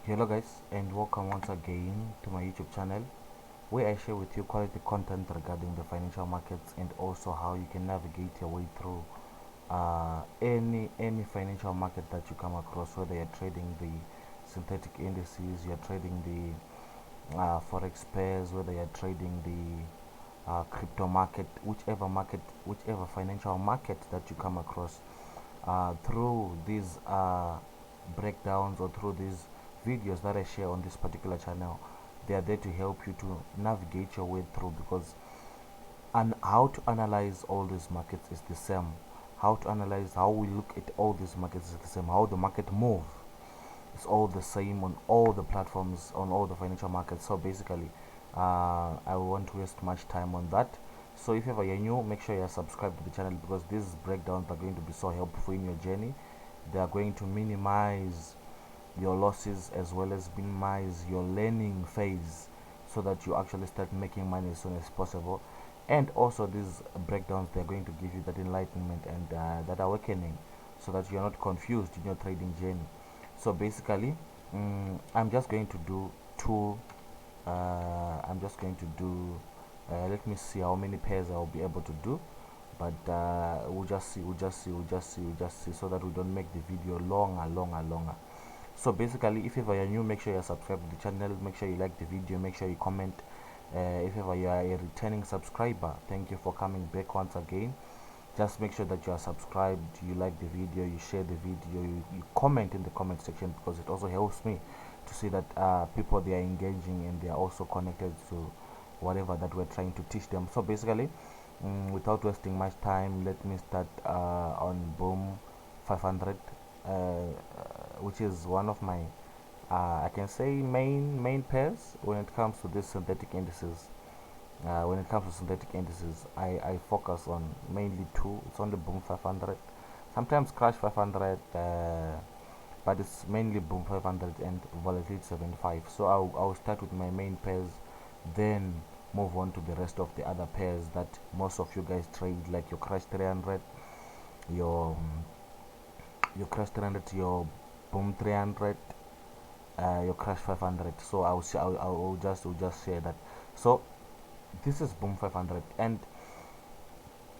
Hello guys, and welcome once again to my YouTube channel where I share with you quality content regarding the financial markets and also how you can navigate your way through any financial market that you come across, whether you're trading the synthetic indices, you're trading the forex pairs, whether you're trading the crypto market, whichever financial market that you come across through these breakdowns or through these videos that I share on this particular channel. They are there to help you to navigate your way through, because and how to analyze all these markets is the same. How to analyze, how we look at all these markets is the same. How the market move, it's all the same on all the platforms, on all the financial markets. So basically, I won't waste much time on that. So if ever you're new, make sure you're subscribed to the channel, because these breakdowns are going to be so helpful in your journey. They are going to minimize your losses as well as minimize your learning phase, so that you actually start making money as soon as possible. And also these breakdowns, they're going to give you that enlightenment and that awakening, so that you're not confused in your trading journey. So basically, I'm just going to do two I'm just going to do let me see how many pairs I'll be able to do, but we'll just see, so that we don't make the video longer. So basically, if ever you're new, make sure you're subscribed to the channel, make sure you like the video, make sure you comment. If ever you are a returning subscriber, thank you for coming back once again. Just make sure that you are subscribed, you like the video, you share the video, you comment in the comment section, because it also helps me to see that people, they are engaging and they are also connected to whatever that we're trying to teach them. So basically, without wasting much time, let me start on boom 500, which is one of my I can say main pairs when it comes to these synthetic indices. When it comes to synthetic indices, I focus on mainly two. It's on the boom 500, sometimes crash 500, but it's mainly boom 500 and volatility 75. So I'll start with my main pairs, then move on to the rest of the other pairs that most of you guys trade, like your crash 300, your your crash 300, your boom 300, your crash 500. So I'll just share that. So this is boom 500, and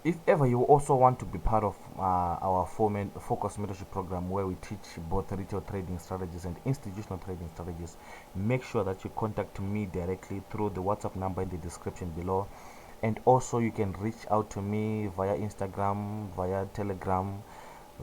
if ever you also want to be part of our focus mentorship program, where we teach both retail trading strategies and institutional trading strategies, make sure that you contact me directly through the WhatsApp number in the description below. And also you can reach out to me via Instagram, via Telegram,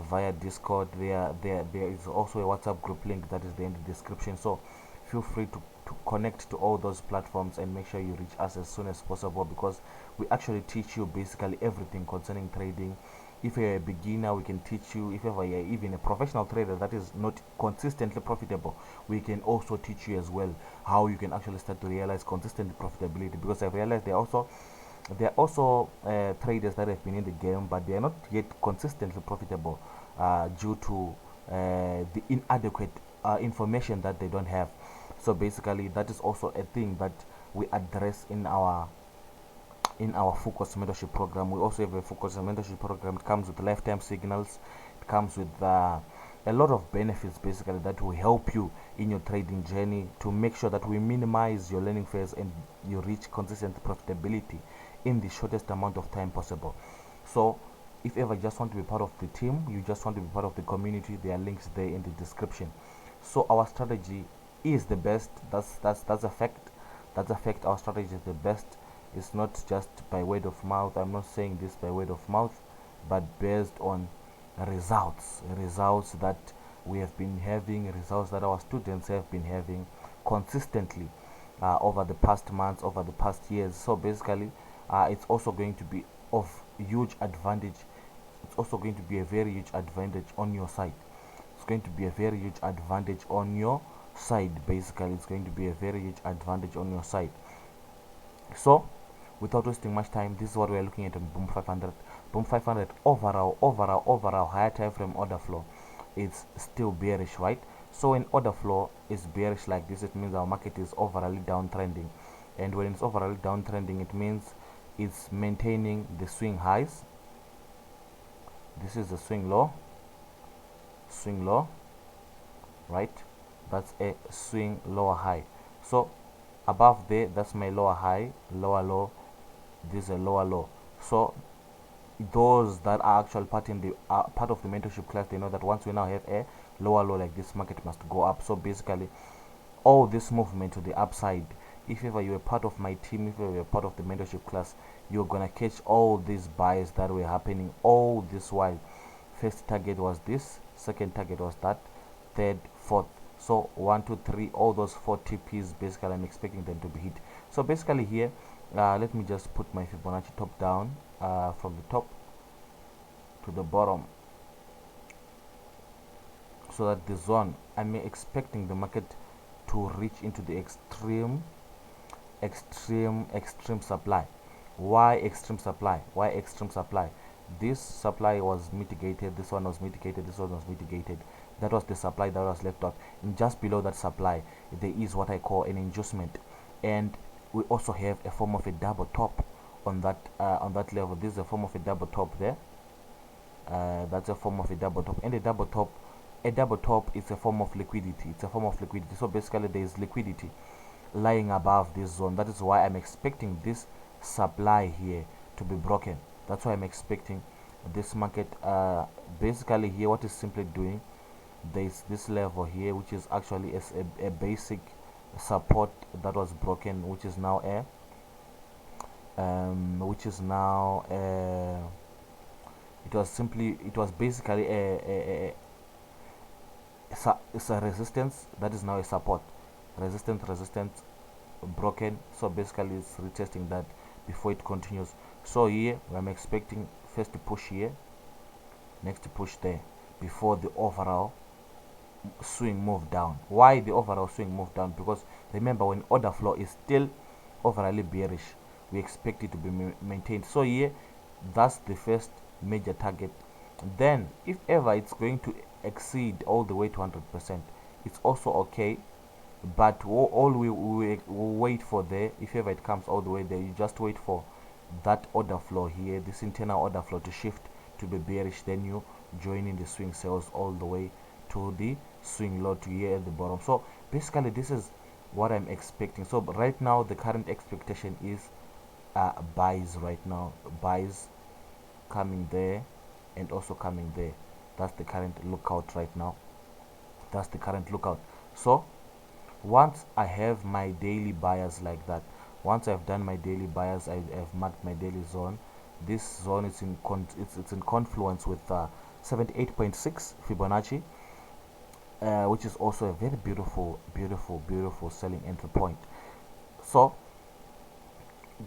via Discord. There is also a WhatsApp group link that is there in the description. So feel free to connect to all those platforms and make sure you reach us as soon as possible, because we actually teach you basically everything concerning trading. If you're a beginner, we can teach you. If ever you're even a professional trader that is not consistently profitable, we can also teach you as well how you can actually start to realize consistent profitability, because I've realized there are also traders that have been in the game, but they are not yet consistently profitable due to the inadequate information that they don't have. So basically, that is also a thing that we address in our focus mentorship program. We also have a focus mentorship program. It comes with lifetime signals. It comes with a lot of benefits, basically, that will help you in your trading journey, to make sure that we minimize your learning phase and you reach consistent profitability in the shortest amount of time possible. So if ever you just want to be part of the team, you just want to be part of the community, there are links there in the description. So our strategy is the best. That's a fact. That's a fact. Our strategy is the best. It's not just by word of mouth. I'm not saying this by word of mouth, but based on results that we have been having, results that our students have been having consistently over the past months, over the past years. So basically, it's also going to be of huge advantage. It's also going to be a very huge advantage on your side. It's going to be a very huge advantage on your side. Basically, it's going to be a very huge advantage on your side. So without wasting much time, this is what we're looking at on boom 500. Boom 500 overall higher time frame order flow is still bearish, right? So when order flow is bearish like this, it means our market is overall downtrending, and when it's overall downtrending, it means it's maintaining the swing highs. This is the swing low, right? that's a swing lower high. So above there, that's my lower high, lower low, this is a lower low. So those that are actual part in the part of the mentorship class, they know that once we now have a lower low like this, market must go up. So basically all this movement to the upside, if ever you were part of my team, if ever you were part of the mentorship class, you're gonna catch all these buys that were happening all this while. First target was this, second target was that, third, fourth. So 1 2 3, all those 4 TPs, basically I'm expecting them to be hit. So basically here, let me just put my Fibonacci top down, from the top to the bottom, so that the zone I'm expecting the market to reach into the extreme supply. Why extreme supply? Why extreme supply? This supply was mitigated, this one was mitigated, this one was mitigated. That was the supply that was left out, and just below that supply there is what I call an inducement, and we also have a form of a double top on that level. This is a form of a double top there. That's a form of a double top, and a double top is a form of liquidity. It's a form of liquidity. So basically there is liquidity lying above this zone. That is why I'm expecting this supply here to be broken. That's why I'm expecting this market, basically here what is simply doing, there's this level here which is actually a basic support that was broken, which is now it was basically it's a resistance that is now a support. Resistance broken. So basically it's retesting that before it continues. So here I'm expecting first push here, next push there, before the overall swing move down. Why the overall swing move down? Because remember, when order flow is still overly bearish, we expect it to be maintained. So here that's the first major target. Then if ever it's going to exceed all the way to 100%, it's also okay, but all we wait for there, if ever it comes all the way there, you just wait for that order flow here, this internal order flow, to shift to be bearish. Then you join in the swing sales all the way to the swing low to here at the bottom. So basically this is what I'm expecting. So right now the current expectation is buys right now, buys coming there and also coming there. That's the current lookout right now. That's the current lookout. So once I have my daily buyers like that, once I've done my daily buyers, I've marked my daily zone. This zone is in it's in confluence with 78.6 Fibonacci, which is also a very beautiful selling entry point. So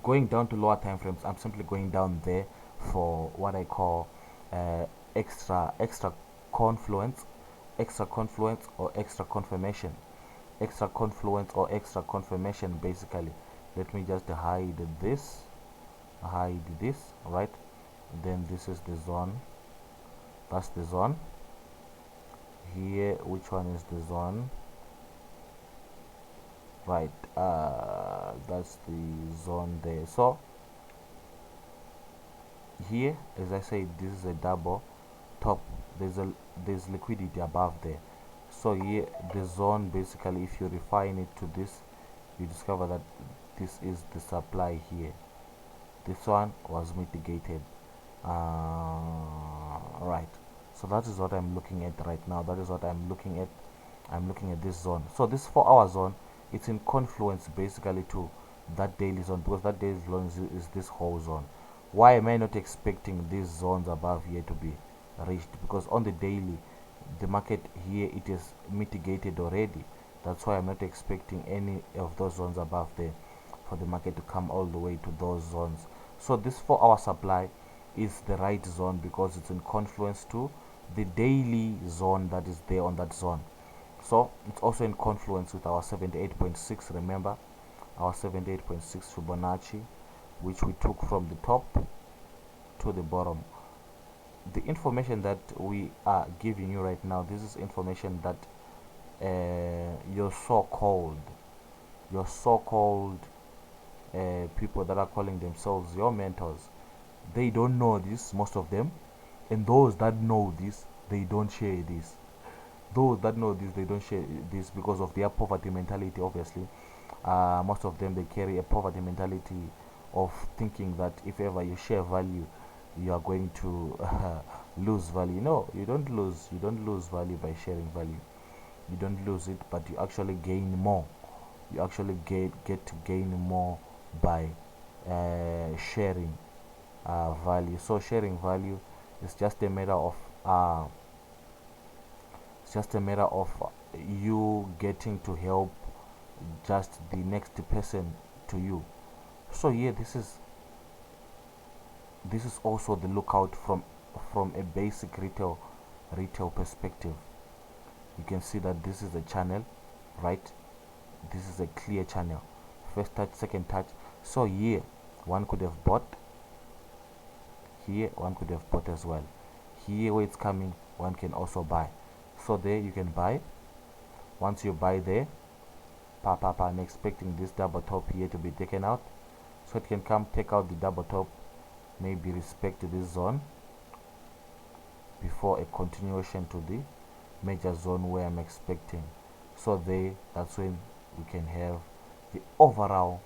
going down to lower time frames, I'm simply going down there for what I call extra confluence or extra confirmation. Extra confluence or extra confirmation, basically. Let me just hide this, right? Then this is the zone, that's the zone here. Which one is the zone? Right, that's the zone there. So here, as I said, this is a double top. There's liquidity above there. So here the zone, basically if you refine it to this, you discover that this is the supply here. This one was mitigated, right? So that is what I'm looking at right now. That is what I'm looking at. I'm looking at this zone. So this 4-hour zone, it's in confluence basically to that daily zone, because that daily zone is this whole zone. Why am I not expecting these zones above here to be reached? Because on the daily, the market here, it is mitigated already. That's why I'm not expecting any of those zones above there for the market to come all the way to those zones. So this 4-hour supply is the right zone because it's in confluence to the daily zone that is there on that zone. So it's also in confluence with our 78.6. remember our 78.6 Fibonacci, which we took from the top to the bottom. The information that we are giving you right now, this is information that your so-called people that are calling themselves your mentors, they don't know this, most of them, and those that know this, they don't share this. Those that know this, they don't share this because of their poverty mentality. Obviously, most of them, they carry a poverty mentality of thinking that if ever you share value, you are going to lose value. No, you don't lose. You don't lose value by sharing value. You don't lose it, but you actually gain more. You actually get to gain more by sharing value. So sharing value is just a matter of it's just a matter of you getting to help just the next person to you. So yeah, this is also the lookout from a basic retail perspective. You can see that this is a channel, right? This is a clear channel. First touch, second touch. So here one could have bought, here one could have bought as well. Here where it's coming, one can also buy. So there you can buy. Once you buy there, I'm expecting this double top here to be taken out, so it can come take out the double top, maybe respect this zone before a continuation to the major zone where I'm expecting. So there, that's when we can have the overall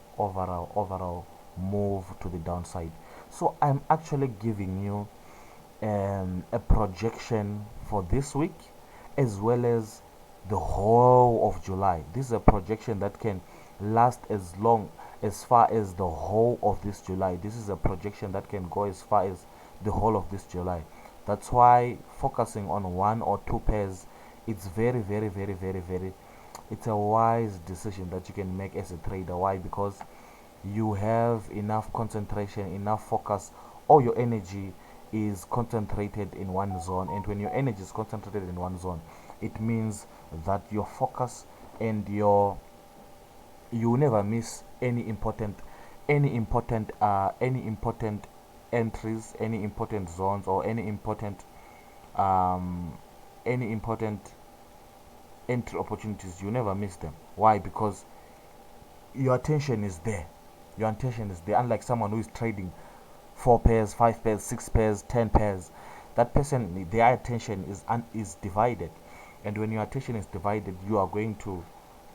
move to the downside. So I'm actually giving you a projection for this week as well as the whole of July. This is a projection that can last as far as the whole of this July. This is a projection that can go as far as the whole of this July. That's why focusing on one or two pairs, it's very, it's a wise decision that you can make as a trader. Why? Because you have enough concentration, enough focus. All your energy is concentrated in one zone, and when your energy is concentrated in one zone, it means that your focus and you will never miss any important entries, any important zones, or um any important entry opportunities. You never miss them. Why? Because your attention is there. Your attention is there. Unlike someone who is trading 4 pairs, 5 pairs, 6 pairs, 10 pairs, that person, their attention is divided, and when your attention is divided, you are going to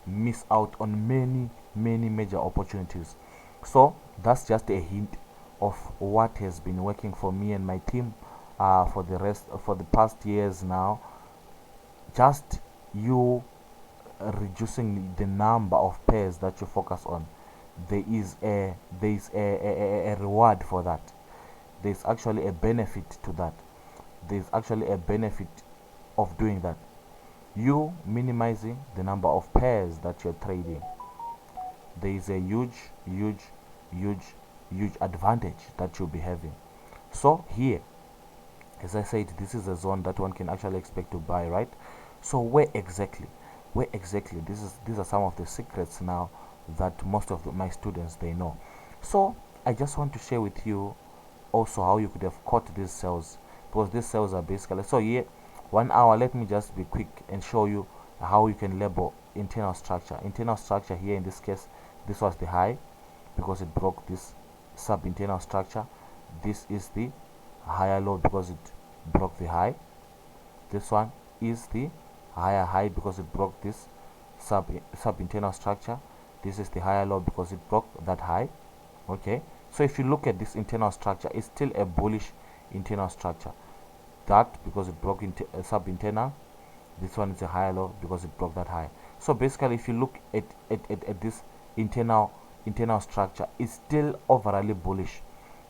miss out on many major opportunities. So that's just a hint of what has been working for me and my team for the past years now. Just you reducing the number of pairs that you focus on, there is a reward for that. There's actually a benefit to that. There's actually a benefit of doing that. You minimizing the number of pairs that you're trading, there is a huge advantage that you'll be having. So here, as I said, this is a zone that one can actually expect to buy, right? So where exactly these are some of the secrets now that most of my students, they know. So I just want to share with you also how you could have caught these cells, because these cells are basically, so here 1 hour, let me just be quick and show you how you can label internal structure. Here in this case, this was the high because it broke this sub internal structure. This is the higher low because it broke the high. This one is the higher high because it broke this sub internal structure. This is the higher low because it broke that high. Okay, so if you look at this internal structure, it's still a bullish internal structure. That because it broke sub internal. This one is a higher low because it broke that high. So basically, if you look at this internal structure, it's still overall bullish.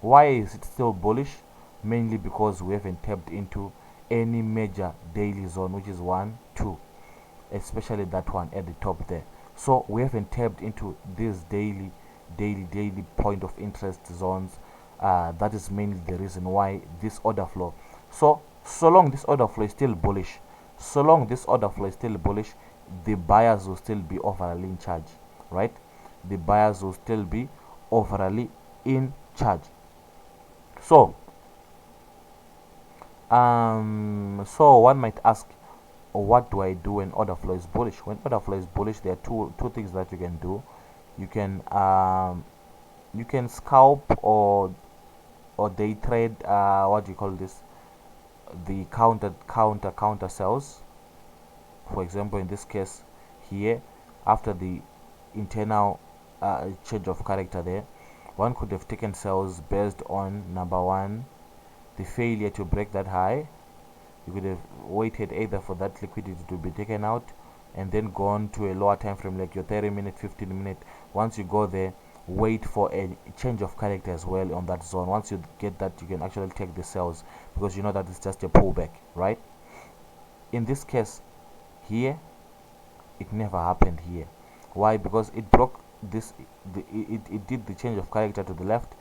Why is it still bullish? Mainly because we haven't tapped into any major daily zone, which is 1 2, especially that one at the top there. So we haven't tapped into these daily point of interest zones. That is mainly the reason why this order flow. So long this order flow is still bullish, the buyers will still be overall in charge, right? The buyers will still be overall in charge. So so one might ask, what do I do when order flow is bullish? When order flow is bullish, there are two things that you can do. You can scalp or day trade, what do you call this, the counter cells. For example, in this case here, after the internal change of character there, one could have taken sales based on number one, the failure to break that high. You could have waited either for that liquidity to be taken out and then gone to a lower time frame like your 30-minute, 15-minute. Once you go there, wait for a change of character as well on that zone. Once you get that, you can actually take the sales because you know that it's just a pullback, right? In this case here, it never happened here. Why? Because it broke this, it did the change of character to the left,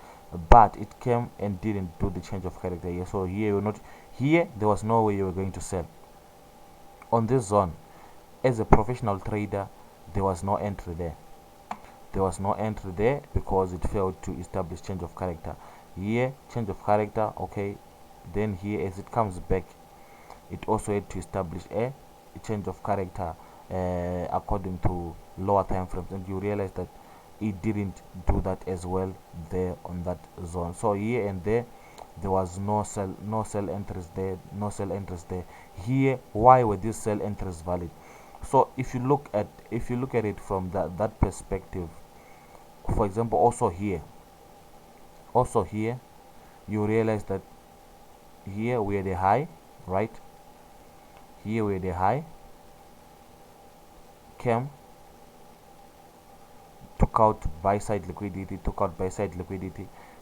but it came and didn't do the change of character here. So here you're not, here there was no way you were going to sell on this zone. As a professional trader, there was no entry there. There was no entry there because it failed to establish change of character. Here, change of character, okay. Then here, as it comes back, it also had to establish a change of character according to lower time frames, and you realize that it didn't do that as well there on that zone. So here and there was no sell entries there, no sell entries there. Here, why were these sell entries valid? So if you look at it from that perspective, for example, also here you realize that here we had a high, right? Here we had a high, came, took out buy side liquidity,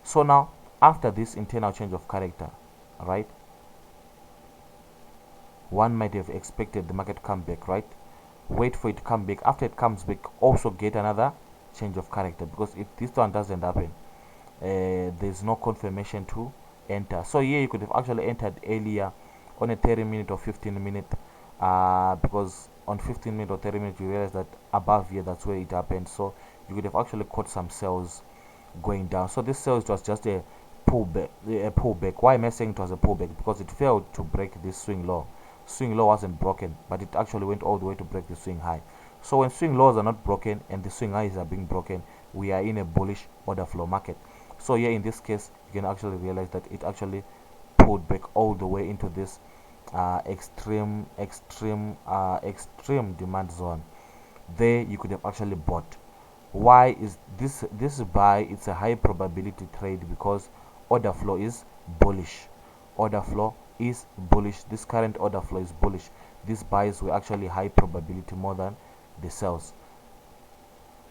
So now after this internal change of character, right, one might have expected the market to come back, right? Wait for it to come back. After it comes back, also get another change of character, because if this one doesn't happen, there's no confirmation to enter. So here you could have actually entered earlier on a 30-minute or 15-minute, because on 15-minute or 30-minute you realize that above here, that's where it happened. So you could have actually caught some sales going down. So this sales was just a pullback. Why am I saying it was a pullback? Because it failed to break this swing low. Swing low wasn't broken, but it actually went all the way to break the swing high. So when swing lows are not broken and the swing highs are being broken, we are in a bullish order flow market. So here in this case, you can actually realize that it actually pulled back all the way into this extreme demand zone. There you could have actually bought. Why is this buy? It's a high probability trade because order flow is bullish. Order flow is bullish. This current order flow is bullish. These buys were actually high probability more than the sells.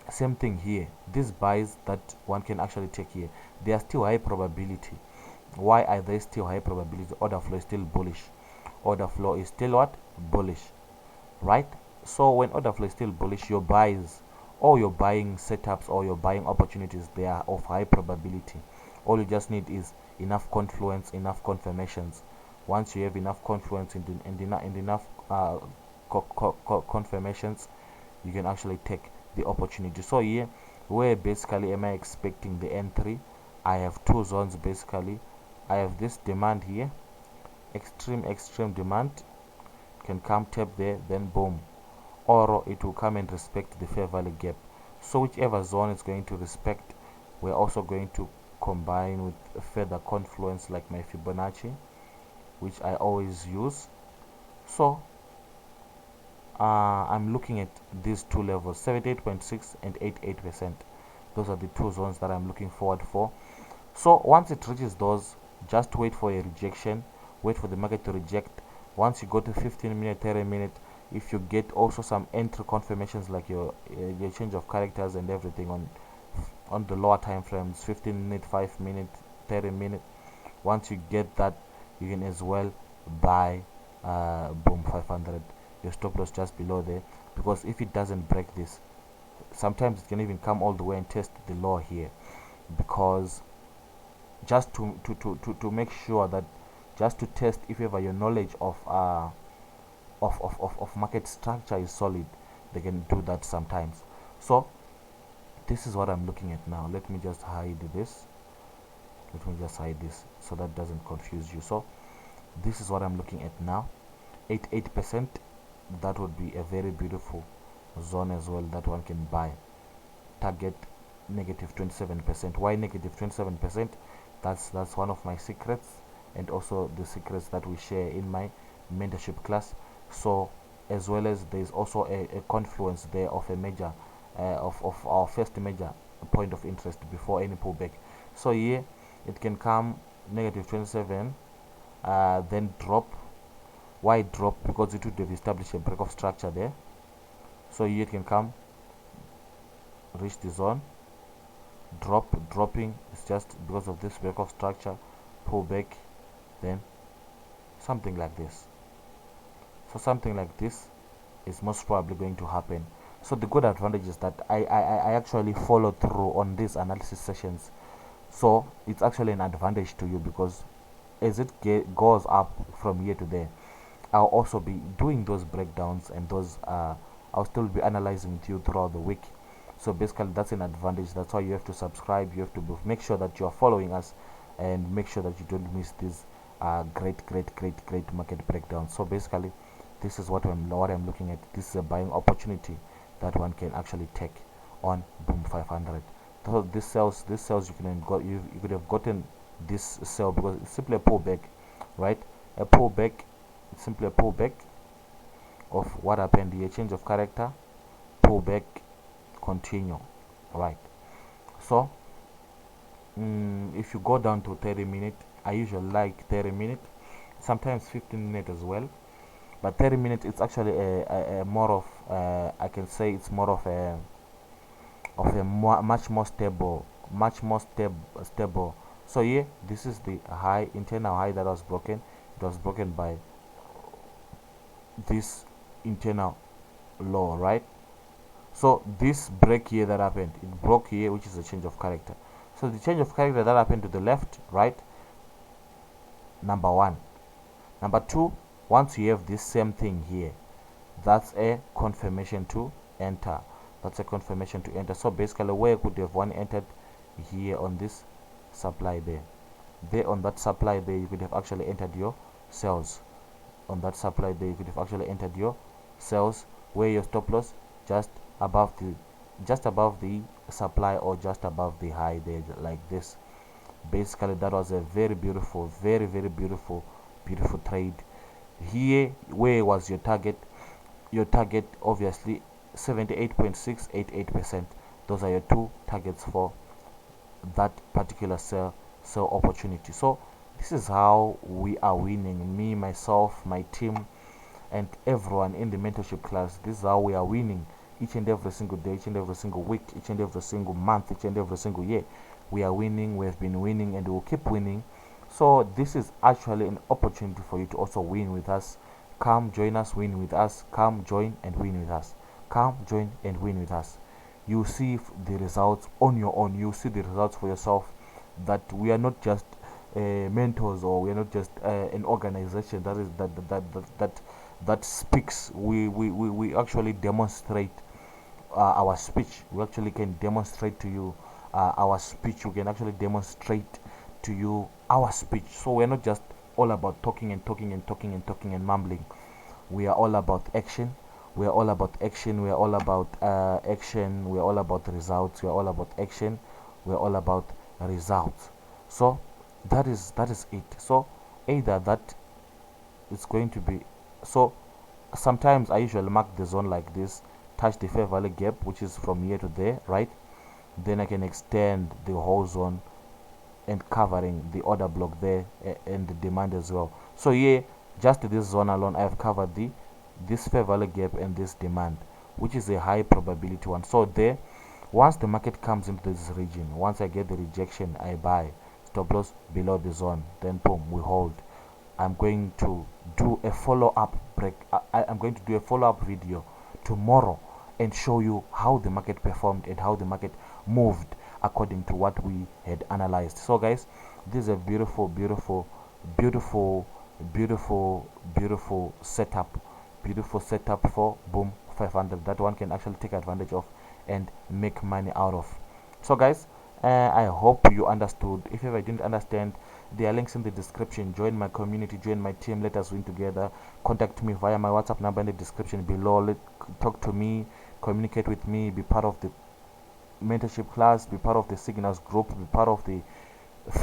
Same thing here. These buys that one can actually take here, they are still high probability. Why are they still high probability? Order flow is still bullish. Order flow is still what? Bullish, right? So when order flow is still bullish, your buys or your buying setups or your buying opportunities, they are of high probability. All you just need is enough confluence, enough confirmations. Once you have enough confluence and enough confirmations, you can actually take the opportunity. So here, where basically am I expecting the entry? I have two zones basically. I have this demand here, extreme demand, can come tap there, then boom, or it will come and respect the fair value gap. So whichever zone it's going to respect, we're also going to combine with a further confluence like my Fibonacci, which I always use. So I'm looking at these two levels, 78.6 and 88%. Those are the two zones that I'm looking forward for. So once it reaches those, just wait for a rejection, wait for the market to reject. Once you go to 15-minute, 30-minute, if you get also some entry confirmations like your change of characters and everything on the lower time frames, 15-minute, 5-minute, 30-minute, once you get that, you can as well buy boom 500, your stop loss just below there, because if it doesn't break this, sometimes it can even come all the way and test the low here, because just to make sure that, just to test if ever your knowledge of market structure is solid, they can do that sometimes. So this is what I'm looking at now. Let me just hide this so that doesn't confuse you. So this is what I'm looking at now, 88%. That would be a very beautiful zone as well that one can buy. Target negative 27%. Why negative 27%? That's one of my secrets, and also the secrets that we share in my mentorship class. So as well as there's also a confluence there of a major of our first major point of interest before any pullback. So here it can come negative 27, then drop. Why drop? Because it would have established a break of structure there. So here it can come, reach the zone, dropping is just because of this break of structure, pull back, then something like this. So something like this is most probably going to happen. So the good advantage is that I actually follow through on these analysis sessions. So it's actually an advantage to you, because as it goes up from here to there, I'll also be doing those breakdowns, and those I'll still be analyzing with you throughout the week. So basically that's an advantage. That's why you have to subscribe. You have to make sure that you are following us, and make sure that you don't miss these great market breakdowns. So basically this is what I'm looking at. This is a buying opportunity that one can actually take on Boom 500. So this sells you can go, you could have gotten this sell because it's simply a pullback, right? A pullback. It's simply a pullback of what happened here. Change of character, pullback, continue, right? So if you go down to 30-minute, I usually like 30-minute, sometimes 15-minute as well, but 30-minute it's actually a more of I can say it's more of a much more stable, stable. So here this is the high, internal high that was broken. It was broken by this internal low, right? So this break here that happened, it broke here, which is a change of character. So the change of character that happened to the left, right? Number one. Number two, once you have this same thing here, that's a confirmation to enter. That's a confirmation to enter. So basically where could have one entered? Here on this supply there. There on that supply there, you could have actually entered your sales. On that supply there, you could have actually entered your sales, where your stop loss just above the supply, or just above the high there, like this. Basically that was a very beautiful, very beautiful trade. Here where was your target? Your target obviously 78.688%. Those are your two targets for that particular sell opportunity. So this is how we are winning. Me, myself, my team, and everyone in the mentorship class. This is how we are winning each and every single day, each and every single week, each and every single month, each and every single year. We are winning. We have been winning, and we will keep winning. So this is actually an opportunity for you to also win with us. Come join us, win with us. Come join and win with us. Come join and win with us. You see the results on your own. You see the results for yourself, that we are not just mentors, or we are not just an organization that speaks. We actually demonstrate our speech. We actually can demonstrate to you our speech. We can actually demonstrate to you our speech. So we're not just all about talking and mumbling. We are all about action. We are all about action. We are all about action. We are all about results. We are all about action. We are all about results. So that is it. So either that it's going to be, so sometimes I usually mark the zone like this, touch the fair value gap, which is from here to there, right? Then I can extend the whole zone and covering the order block there and the demand as well. So here, just this zone alone, I have covered this fair value gap and this demand, which is a high probability one. So there, once the market comes into this region, once I get the rejection, I buy. Stop loss below the zone, then boom, we hold. I'm going to do a follow-up break. I'm going to do a follow-up video tomorrow and show you how the market performed and how the market moved according to what we had analyzed. So guys, this is a beautiful setup for Boom 500 that one can actually take advantage of and make money out of. So guys, I hope you understood. If ever didn't understand, there are links in the description. Join my community, join my team, let us win together. Contact me via my WhatsApp number in the description below. Talk to me, communicate with me, be part of the mentorship class, be part of the signals group, be part of the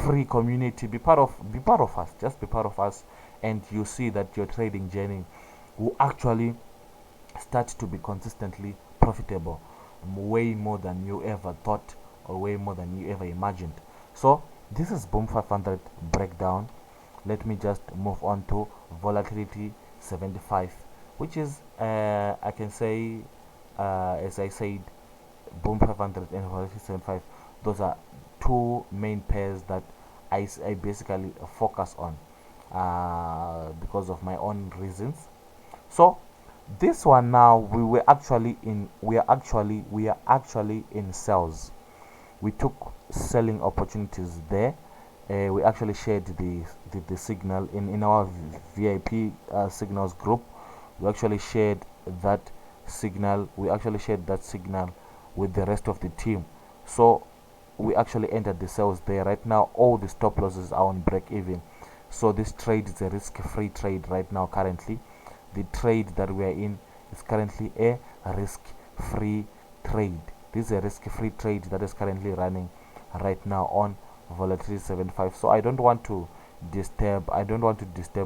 free community, be part of us, just be part of us, and you see that your trading journey will actually start to be consistently profitable, way more than you ever thought or way more than you ever imagined. So this is boom 500 breakdown. Let me just move on to volatility 75, which is I can say as I said, boom 500 and volatility 75, those are two main pairs that I basically focus on because of my own reasons. So this one now, we are actually in sales. We took selling opportunities there. We actually shared the signal in our VIP signals group. We actually shared that signal. We actually shared that signal with the rest of the team. So we actually entered the sales there. Right now, all the stop losses are on break even. So this trade is a risk-free trade right now. Currently, the trade that we are in is currently a risk-free trade. This is a risk-free trade that is currently running right now on volatility 75. So I don't want to disturb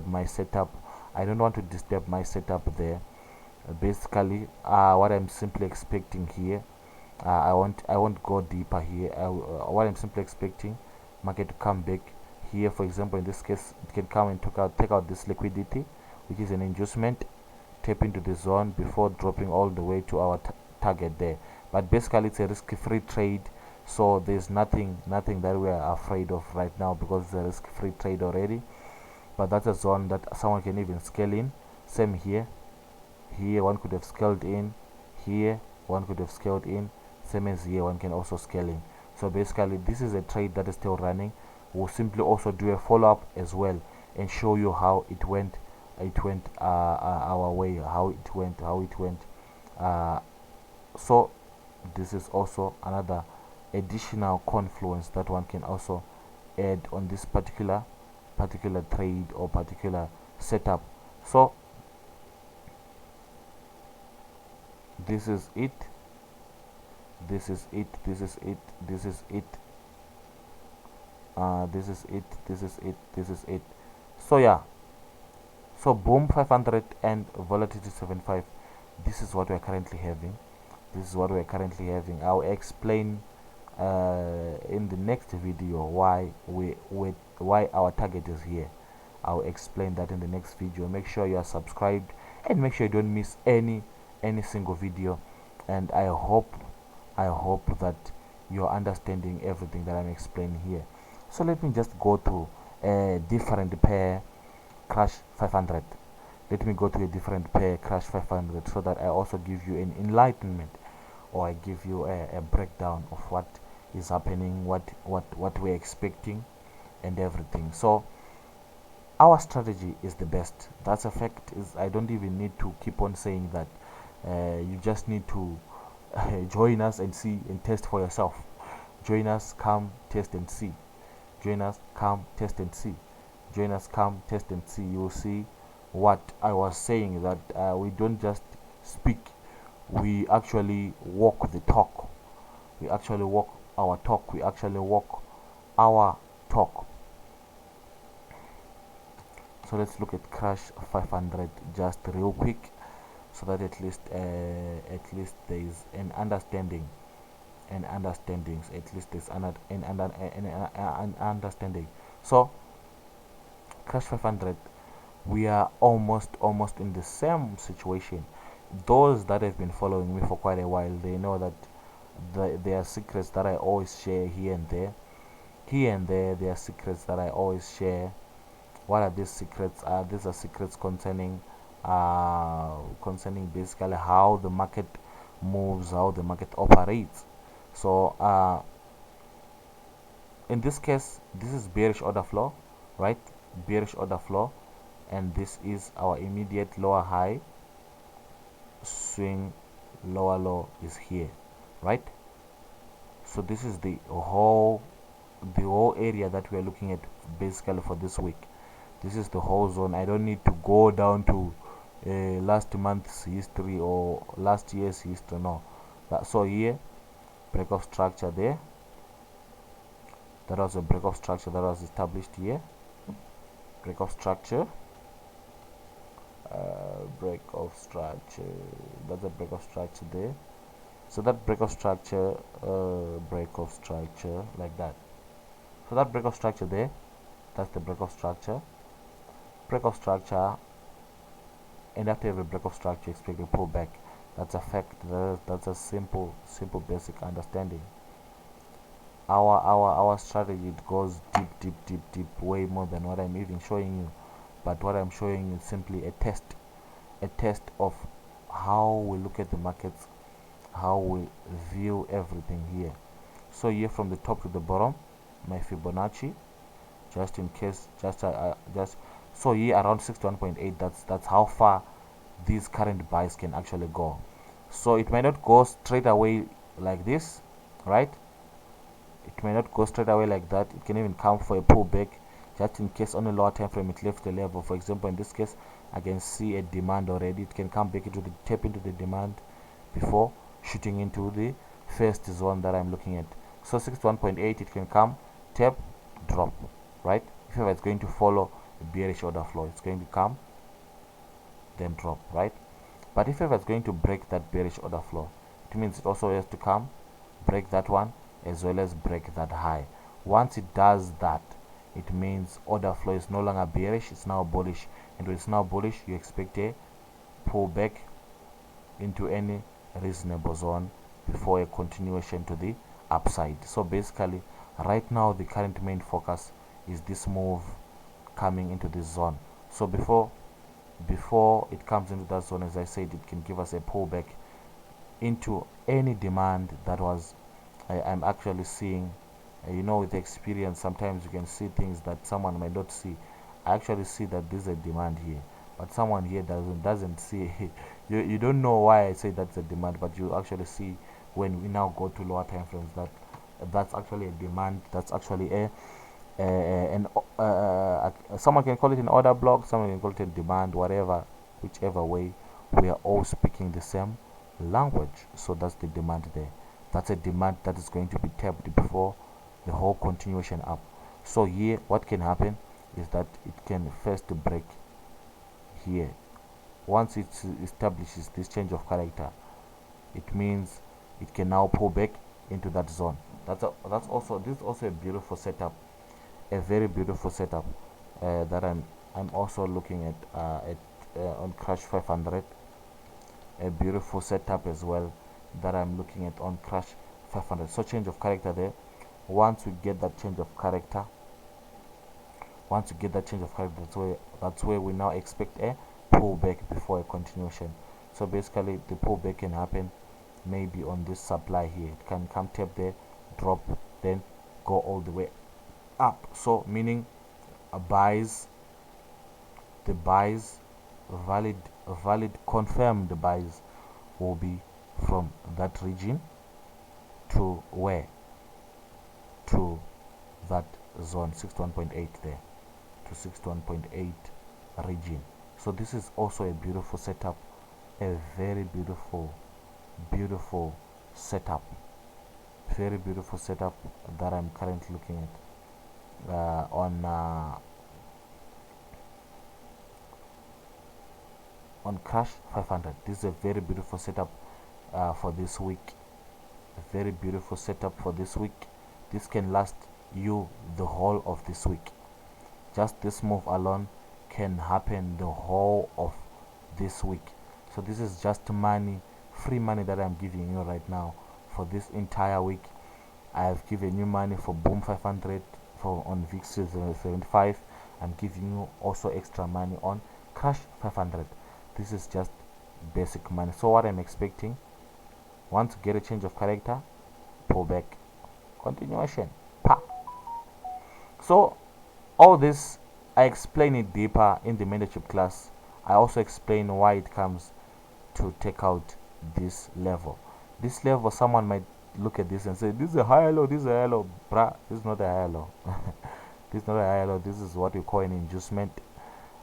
my setup. I don't want to disturb my setup there. Basically, what I'm simply expecting here, I won't go deeper here. What I'm simply expecting, market to come back here. For example, in this case, it can come and take out this liquidity, which is an inducement, tap into the zone before dropping all the way to our target there. But basically, it's a risk-free trade, so there's nothing that we are afraid of right now because it's a risk-free trade already. But that's a zone that someone can even scale in. Same here. Here one could have scaled in. Here one could have scaled in. Same as here, one can also scale in. So basically, this is a trade that is still running. We'll simply also do a follow-up as well and show you how it went. Our way. How it went. So this is also another additional confluence that one can also add on this particular trade or particular setup. So this is it. This is it. This is it. This is it. This is it. This is it. This is it. So yeah. So boom 500 and volatility 75. This is what we are currently having. This is what we are currently having. I'll explain in the next video why our target is here. I'll explain that in the next video. Make sure you are subscribed and make sure you don't miss any single video. And I hope that you're understanding everything that I'm explaining here. So let me just go to a different pair, crash 500. Let me go to a different pair, crash 500, so that I also give you an enlightenment, or I give you a breakdown of what is happening, what we're expecting and everything. So our strategy is the best. That's a fact. I don't even need to keep on saying that. You just need to join us and see and test for yourself. Join us, come test and see. Join us, come test and see. Join us, come test and see. You will see what I was saying, that we don't just speak, we actually walk the talk. We actually walk our talk. We actually walk our talk. So let's look at crash 500 just real quick, so that at least there is an understanding. At least there's an understanding. So crash 500, we are almost in the same situation. Those that have been following me for quite a while, they know that there are secrets that I always share here and there. There are secrets that I always share. What are these secrets? These are secrets concerning basically how the market moves, how the market operates. So in this case, this is bearish order flow, right? Bearish order flow, and this is our immediate lower high. Swing lower low is here, right? So this is the whole area that we are looking at basically for this week. This is the whole zone. I don't need to go down to last month's history or last year's history. No, so here, break of structure there. That was a break of structure that was established here. Break of structure. break of structure. That's a break of structure there. So that break of structure, like that. So that break of structure there, that's the break of structure. Break of structure, and after every break of structure, expect a pullback. That's a fact. That's a simple basic understanding. Our strategy, it goes deep, way more than what I'm even showing you. But what I'm showing you is simply a test of how we look at the markets, how we view everything here. So here from the top to the bottom, my Fibonacci, just in case, just so here around 61.8. That's how far these current buys can actually go. So it may not go straight away like this, right? It may not go straight away like that. It can even come for a pullback, just in case on a lower time frame it left the level. For example, in this case, I can see a demand already. It can come back into the tap into the demand before shooting into the first zone that I'm looking at. So 61.8, it can come, tap, drop, right? If ever it's going to follow a bearish order flow, it's going to come, then drop, right? But if ever it's going to break that bearish order flow, it means it also has to come, break that one, as well as break that high. Once it does that, it means order flow is no longer bearish, it's now bullish. And when it's now bullish, you expect a pullback into any reasonable zone before a continuation to the upside. So basically, right now the current main focus is this move coming into this zone. So before it comes into that zone, as I said, it can give us a pullback into any demand that was I'm actually seeing. With experience, sometimes you can see things that someone might not see. I actually see that there's a demand here, but someone here doesn't see. You don't know why I say that's a demand, but you actually see when we now go to lower time frames that that's actually a demand. That's actually someone can call it an order block, someone can call it a demand, whatever, whichever way. We are all speaking the same language. So that's the demand there. That's a demand that is going to be tapped before the whole continuation up. So here what can happen is that it can first break here. Once it establishes this change of character, it means it can now pull back into that zone. This is also a beautiful setup, a very beautiful setup that I'm also looking at on Crash 500. A beautiful setup as well that I'm looking at on Crash 500. So change of character there. Once we get that change of character, that's where we now expect a pullback before a continuation. So basically the pullback can happen maybe on this supply here. It can come tap there, drop, then go all the way up. So meaning the buys, valid confirmed buys will be from that region to where? To that zone 61.8 there, to 61.8 region. So this is also a beautiful setup, a very beautiful setup, very beautiful setup that I'm currently looking at on Crash 500. This is a very beautiful setup for this week. A very beautiful setup for this week. This can last you the whole of this week. Just this move alone can happen the whole of this week. So this is just money, free money that I'm giving you right now for this entire week. I have given you money for Boom 500 for on VIX75. I'm giving you also extra money on Crash 500. This is just basic money. So what I'm expecting, once you get a change of character, pull back, continuation, pa. So all this I explain it deeper in the mentorship class. I also explain why it comes to take out this level. This level, someone might look at this and say, this is a higher low, this is a higher low. Bruh, this is not a higher low. This is not a higher low. This is what we call an inducement.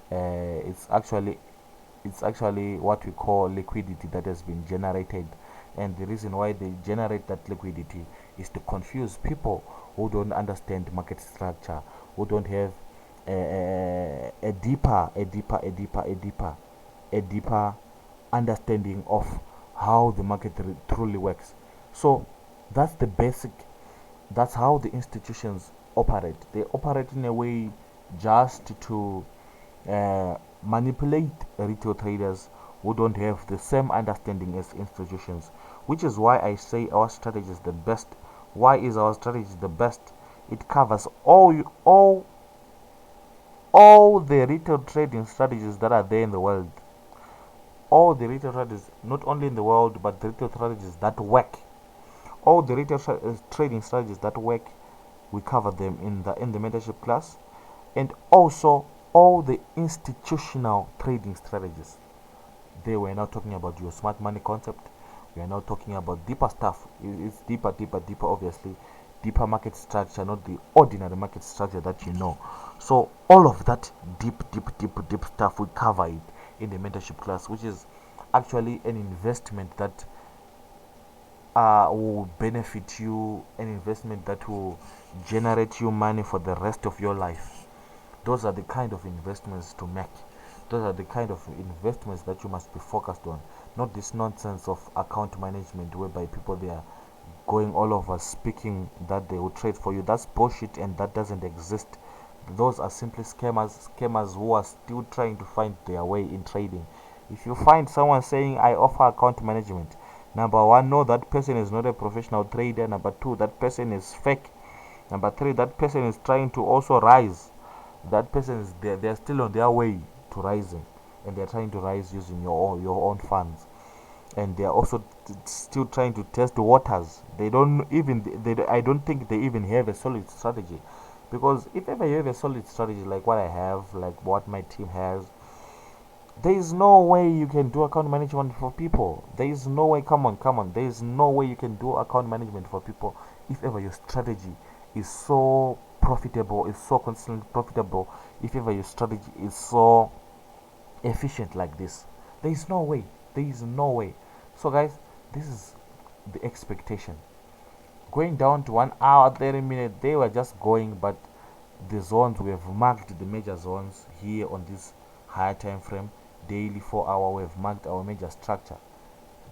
It's actually what we call liquidity that has been generated, and the reason why they generate that liquidity is to confuse people who don't understand market structure, who don't have a deeper a deeper understanding of how the market truly works. So that's the basic, that's how the institutions operate. They operate in a way just to manipulate retail traders who don't have the same understanding as institutions, which is why I say our strategy is the best. Why is our strategy the best? It covers all the retail trading strategies that are there in the world. All the retail strategies, not only in the world, but the retail strategies that work. All the retail trading strategies that work, we cover them in the mentorship class, and also all the institutional trading strategies. There we're now talking about your smart money concept. We are now talking about deeper stuff. It's deeper, obviously. Deeper market structure, not the ordinary market structure that you know. So all of that deep stuff, we cover it in the mentorship class, which is actually an investment that will benefit you, an investment that will generate you money for the rest of your life. Those are the kind of investments to make. Those are the kind of investments that you must be focused on, not this nonsense of account management whereby people they are going all over speaking that they will trade for you. That's bullshit, and that doesn't exist. Those are simply scammers who are still trying to find their way in trading. If you find someone saying I offer account management, number one, no, that person is not a professional trader. Number two, that person is fake. Number three, that person is trying to also rise. That person is there, they're still on their way to rising, and they're trying to rise using your own funds, and they're also still trying to test the waters. They don't even I don't think they even have a solid strategy, because if ever you have a solid strategy like what I have, like what my team has, there is no way you can do account management for people. There is no way. Come on. There is no way you can do account management for people if ever your strategy is so profitable, is so consistently profitable. If ever your strategy is so efficient like this, there is no way. There is no way. So, guys, this is the expectation. Going down to 1 hour, 30 minutes, they were just going, but the zones we have marked, the major zones here on this higher time frame, daily 4 hour, we have marked our major structure.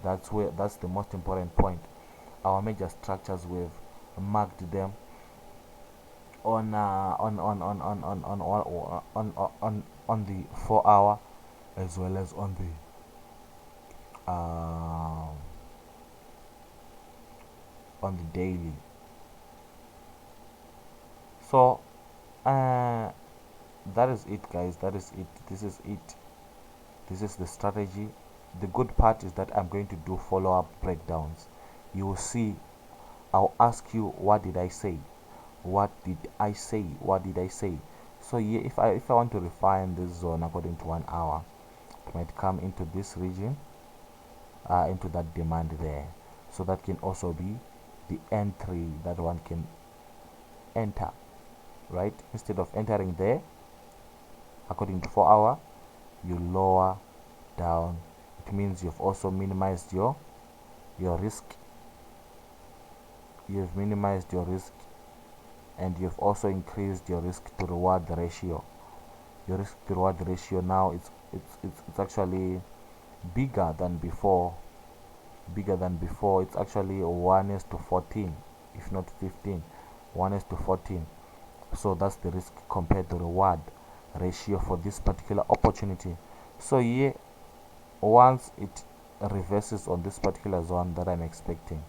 That's the most important point. Our major structures, we've marked them on the 4 hour, as well as on the daily. So that is it, guys. That is it. This is it. This is the strategy. The good part is that I'm going to do follow-up breakdowns. You will see. I'll ask you, what did I say? What did I say? What did I say? So yeah, if I want to refine this zone according to 1 hour, it might come into this region, into that demand there. So that can also be the entry that one can enter, right? Instead of entering there according to 4 hour, you lower down. It means you've also minimized your risk. You've minimized your risk, and you've also increased your risk to reward ratio. Your risk to reward ratio now it's actually bigger than before. It's actually 1 is to 14, if not 15. 1 is to 14. So that's the risk compared to reward ratio for this particular opportunity. So yeah, once it reverses on this particular zone that I'm expecting,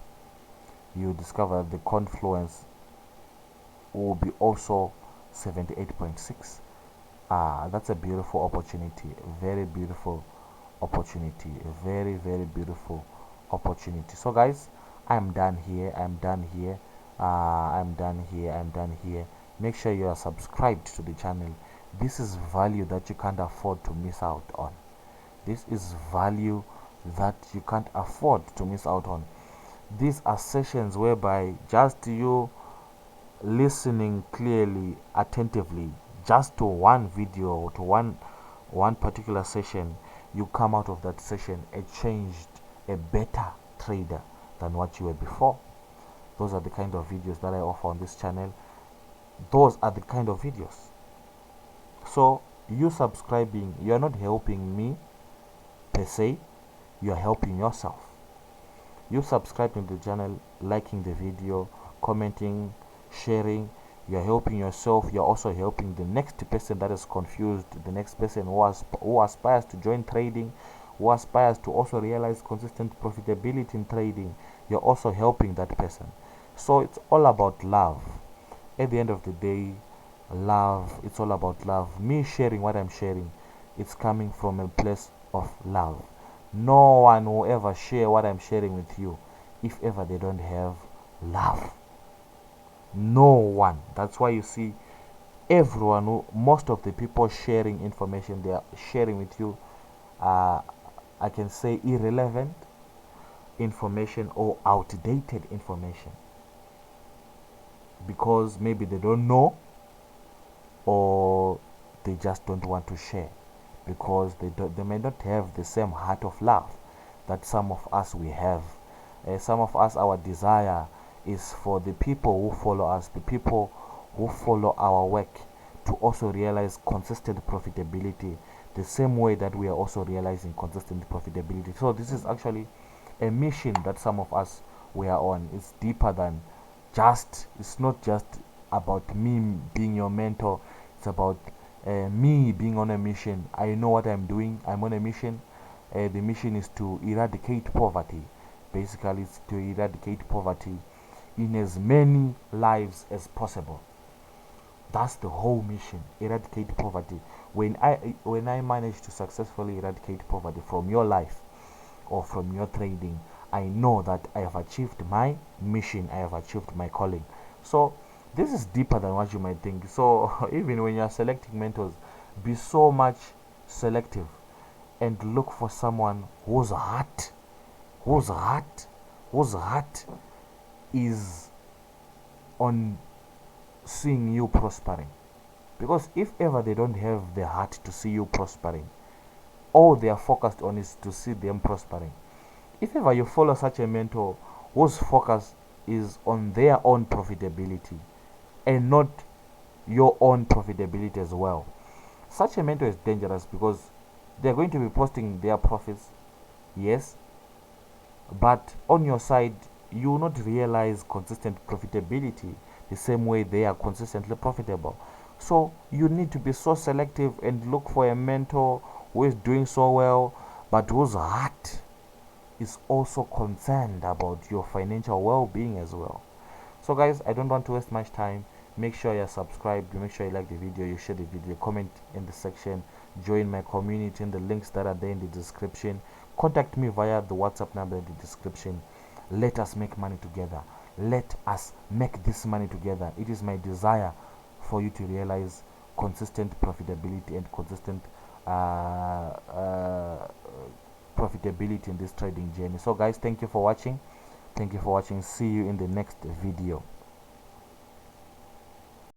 you discover the confluence will be also 78.6. That's a beautiful opportunity, very beautiful opportunity, very beautiful opportunity. So guys, I'm done here. I'm done here. Make sure you are subscribed to the channel. This is value that you can't afford to miss out on. This is value that you can't afford to miss out on. These are sessions whereby just you listening clearly, attentively, just to one video, to one particular session, you come out of that session a changed, a better trader than what you were before. Those are the kind of videos that I offer on this channel. Those are the kind of videos. So you subscribing, you are not helping me, per se, you're helping yourself. You subscribing to the channel, liking the video, commenting, sharing, you're helping yourself. You're also helping the next person that is confused, the next person who aspires to join trading, who aspires to also realize consistent profitability in trading. You're also helping that person. So it's all about love. At the end of the day, love. It's all about love. Me sharing what I'm sharing, it's coming from a place of love. No one will ever share what I'm sharing with you if ever they don't have love. No one. That's why you see everyone most of the people sharing information, they are sharing with you I can say irrelevant information or outdated information, because maybe they don't know, or they just don't want to share, because they may not have the same heart of love that some of us we have. Some of us, our desire is for the people who follow us, the people who follow our work, to also realize consistent profitability the same way that we are also realizing consistent profitability. So this is actually a mission that some of us we are on. It's deeper than just, it's not just about me being your mentor. It's about me being on a mission. I know what I'm doing. I'm on a mission. The mission is to eradicate poverty. Basically, it's to eradicate poverty in as many lives as possible. That's the whole mission. Eradicate poverty. When I manage to successfully eradicate poverty from your life or from your trading, I know that I have achieved my mission. I have achieved my calling. So this is deeper than what you might think. So even when you are selecting mentors, be so much selective and look for someone whose heart is on seeing you prospering. Because if ever they don't have the heart to see you prospering, all they are focused on is to see them prospering. If ever you follow such a mentor whose focus is on their own profitability and not your own profitability as well, such a mentor is dangerous, because they're going to be posting their profits, yes, but on your side you will not realize consistent profitability the same way they are consistently profitable. So you need to be so selective and look for a mentor who is doing so well, but whose heart is also concerned about your financial well-being as well. So guys, I don't want to waste much time. Make sure you're subscribed, make sure you like the video, you share the video, comment in the section, join my community in the links that are there in the description, contact me via the WhatsApp number in the description. Let us make money together. Let us make this money together. It is my desire for you to realize consistent profitability and consistent profitability in this trading journey. So guys, thank you for watching. See you in the next video.